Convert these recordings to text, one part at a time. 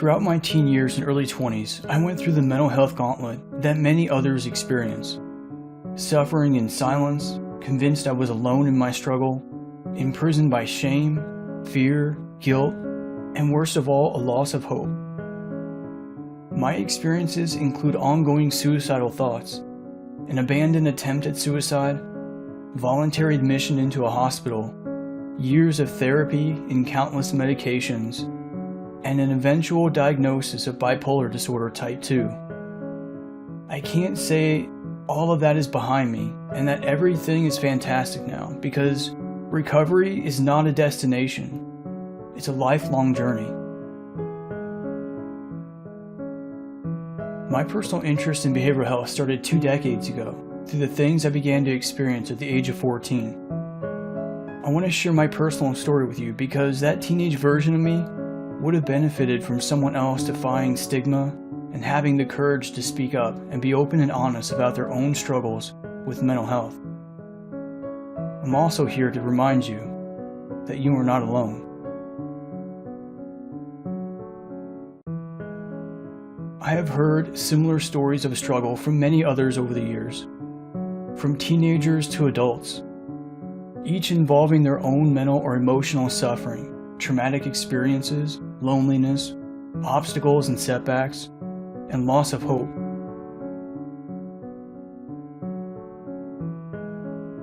Throughout my teen years and early 20s, I went through the mental health gauntlet that many others experience. Suffering in silence, convinced I was alone in my struggle, imprisoned by shame, fear, guilt, and worst of all, a loss of hope. My experiences include ongoing suicidal thoughts, an abandoned attempt at suicide, voluntary admission into a hospital, years of therapy and countless medications, and an eventual diagnosis of bipolar disorder type 2. I can't say all of that is behind me and that everything is fantastic now, because recovery is not a destination. It's a lifelong journey. My personal interest in behavioral health started 2 decades ago through the things I began to experience at the age of 14. I want to share my personal story with you because that teenage version of me would have benefited from someone else defying stigma and having the courage to speak up and be open and honest about their own struggles with mental health. I'm also here to remind you that you are not alone. I have heard similar stories of struggle from many others over the years, from teenagers to adults, each involving their own mental or emotional suffering, traumatic experiences, loneliness, obstacles and setbacks, and loss of hope.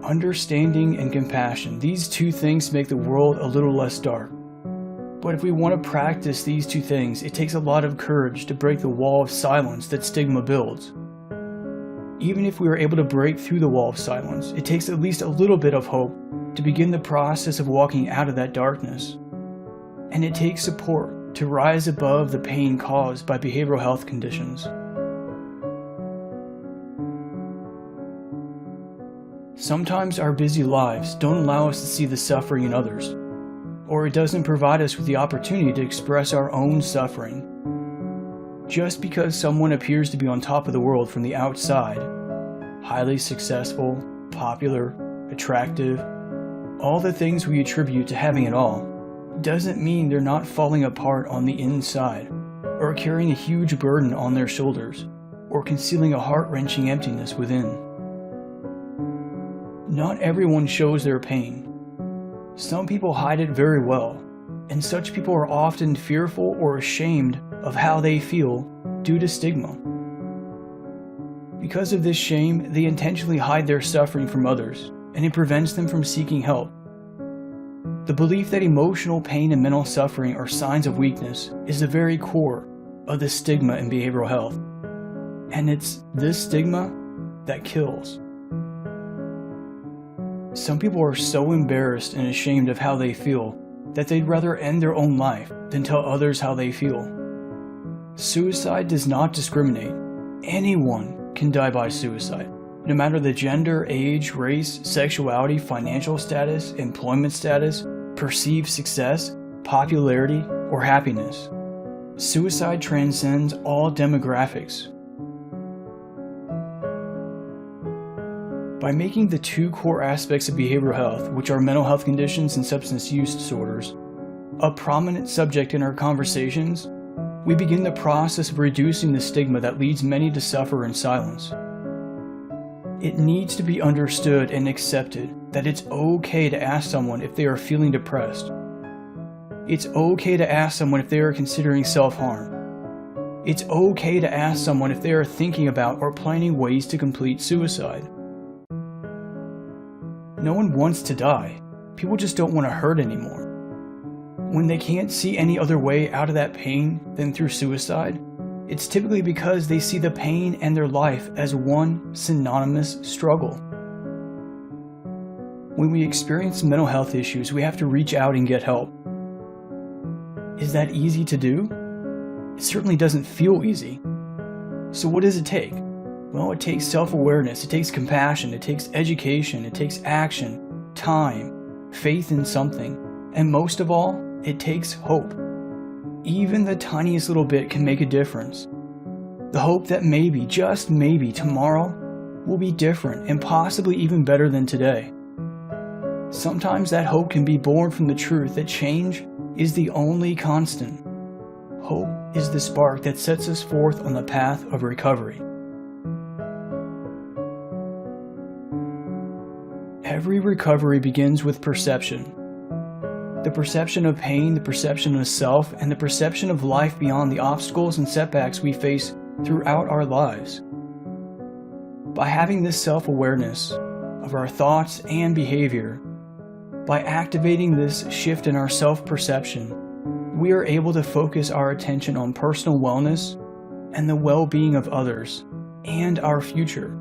Understanding and compassion, these 2 things make the world a little less dark. But if we want to practice these 2 things, it takes a lot of courage to break the wall of silence that stigma builds. Even if we are able to break through the wall of silence, it takes at least a little bit of hope to begin the process of walking out of that darkness. And it takes support to rise above the pain caused by behavioral health conditions. Sometimes our busy lives don't allow us to see the suffering in others, or it doesn't provide us with the opportunity to express our own suffering. Just because someone appears to be on top of the world from the outside, highly successful, popular, attractive, all the things we attribute to having it all, doesn't mean they're not falling apart on the inside, or carrying a huge burden on their shoulders, or concealing a heart-wrenching emptiness within. Not everyone shows their pain. Some people hide it very well, and such people are often fearful or ashamed of how they feel due to stigma. Because of this shame, they intentionally hide their suffering from others, and it prevents them from seeking help. The belief that emotional pain and mental suffering are signs of weakness is the very core of the stigma in behavioral health. And it's this stigma that kills. Some people are so embarrassed and ashamed of how they feel that they'd rather end their own life than tell others how they feel. Suicide does not discriminate. Anyone can die by suicide, no matter the gender, age, race, sexuality, financial status, employment status, perceived success, popularity, or happiness. Suicide transcends all demographics. By making the 2 core aspects of behavioral health, which are mental health conditions and substance use disorders, a prominent subject in our conversations, we begin the process of reducing the stigma that leads many to suffer in silence. It needs to be understood and accepted that it's okay to ask someone if they are feeling depressed. It's okay to ask someone if they are considering self-harm. It's okay to ask someone if they are thinking about or planning ways to complete suicide. No one wants to die. People just don't want to hurt anymore. When they can't see any other way out of that pain than through suicide, it's typically because they see the pain and their life as one synonymous struggle. When we experience mental health issues, we have to reach out and get help. Is that easy to do? It certainly doesn't feel easy. So what does it take? Well, it takes self-awareness, it takes compassion, it takes education, it takes action, time, faith in something, and most of all, it takes hope. Even the tiniest little bit can make a difference. The hope that maybe, just maybe, tomorrow will be different and possibly even better than today. Sometimes that hope can be born from the truth that change is the only constant. Hope is the spark that sets us forth on the path of recovery. Every recovery begins with perception. The perception of pain, the perception of self, and the perception of life beyond the obstacles and setbacks we face throughout our lives. By having this self-awareness of our thoughts and behavior, by activating this shift in our self-perception, we are able to focus our attention on personal wellness and the well-being of others and our future.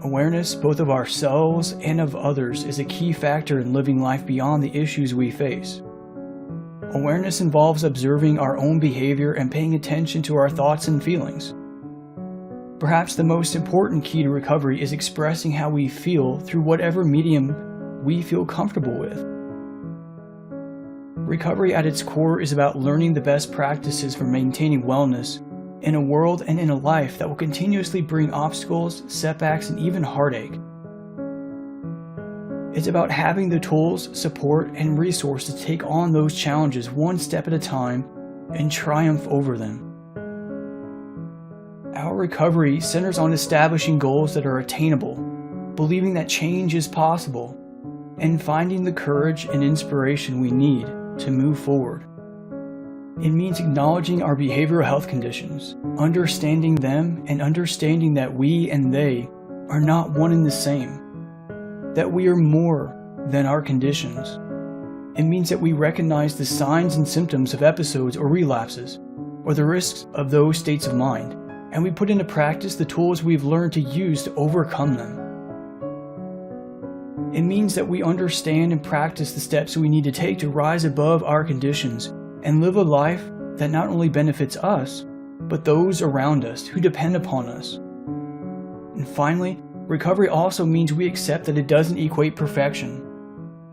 Awareness both of ourselves and of others is a key factor in living life beyond the issues we face. Awareness involves observing our own behavior and paying attention to our thoughts and feelings. Perhaps the most important key to recovery is expressing how we feel through whatever medium we feel comfortable with. Recovery at its core is about learning the best practices for maintaining wellness in a world and in a life that will continuously bring obstacles, setbacks, and even heartache. It's about having the tools, support, and resources to take on those challenges one step at a time and triumph over them. Our recovery centers on establishing goals that are attainable, believing that change is possible, and finding the courage and inspiration we need to move forward. It means acknowledging our behavioral health conditions, understanding them, and understanding that we and they are not one and the same, that we are more than our conditions. It means that we recognize the signs and symptoms of episodes or relapses, or the risks of those states of mind, and we put into practice the tools we've learned to use to overcome them. It means that we understand and practice the steps we need to take to rise above our conditions and live a life that not only benefits us, but those around us who depend upon us. And finally, recovery also means we accept that it doesn't equate perfection,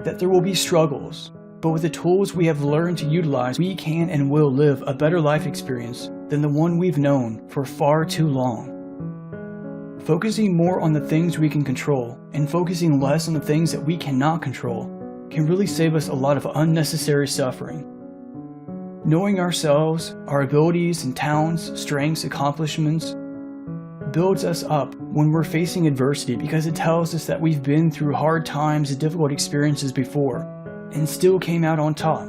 that there will be struggles, but with the tools we have learned to utilize, we can and will live a better life experience than the one we've known for far too long. Focusing more on the things we can control and focusing less on the things that we cannot control can really save us a lot of unnecessary suffering. Knowing ourselves, our abilities and talents, strengths, accomplishments, builds us up when we're facing adversity because it tells us that we've been through hard times and difficult experiences before and still came out on top.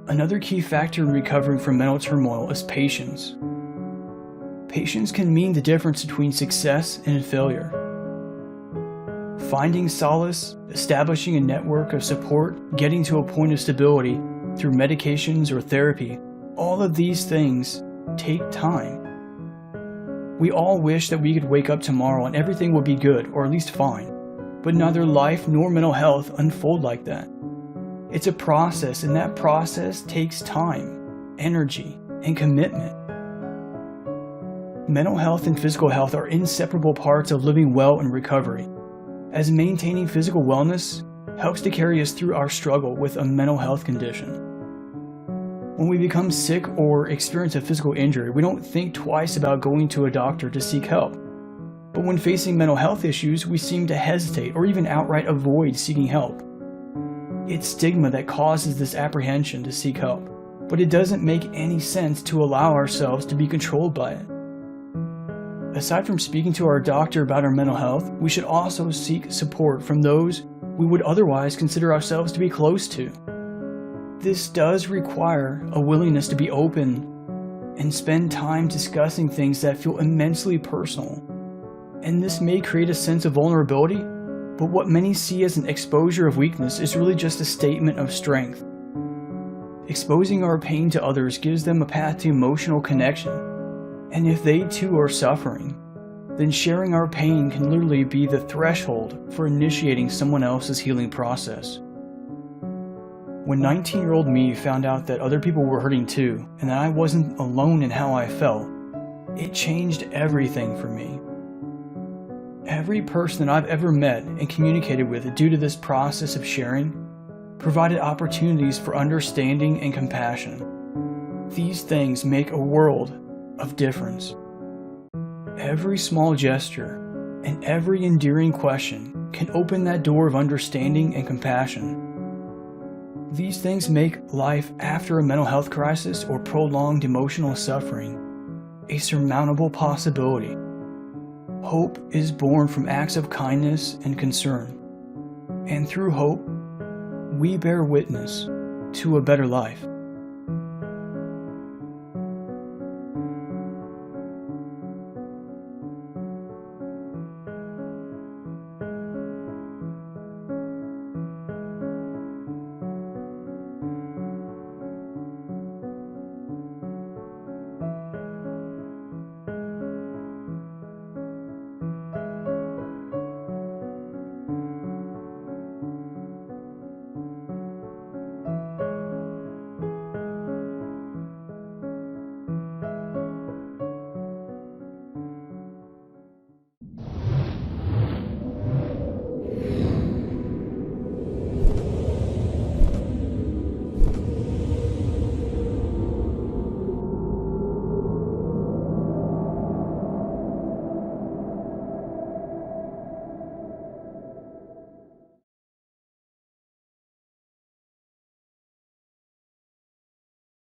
Another key factor in recovering from mental turmoil is patience. Patience can mean the difference between success and failure. Finding solace, establishing a network of support, getting to a point of stability through medications or therapy, all of these things take time. We all wish that we could wake up tomorrow and everything would be good, or at least fine, but neither life nor mental health unfold like that. It's a process, and that process takes time, energy, and commitment. Mental health and physical health are inseparable parts of living well in recovery, as maintaining physical wellness helps to carry us through our struggle with a mental health condition. When we become sick or experience a physical injury, we don't think twice about going to a doctor to seek help. But when facing mental health issues, we seem to hesitate or even outright avoid seeking help. It's stigma that causes this apprehension to seek help, but it doesn't make any sense to allow ourselves to be controlled by it. Aside from speaking to our doctor about our mental health, we should also seek support from those we would otherwise consider ourselves to be close to. This does require a willingness to be open and spend time discussing things that feel immensely personal. And this may create a sense of vulnerability, but what many see as an exposure of weakness is really just a statement of strength. Exposing our pain to others gives them a path to emotional connection, and if they too are suffering, then sharing our pain can literally be the threshold for initiating someone else's healing process. When 19-year-old me found out that other people were hurting too, and that I wasn't alone in how I felt, it changed everything for me. Every person that I've ever met and communicated with due to this process of sharing provided opportunities for understanding and compassion. These things make a world of difference. Every small gesture and every endearing question can open that door of understanding and compassion. These things make life after a mental health crisis or prolonged emotional suffering a surmountable possibility. Hope is born from acts of kindness and concern, and through hope, we bear witness to a better life.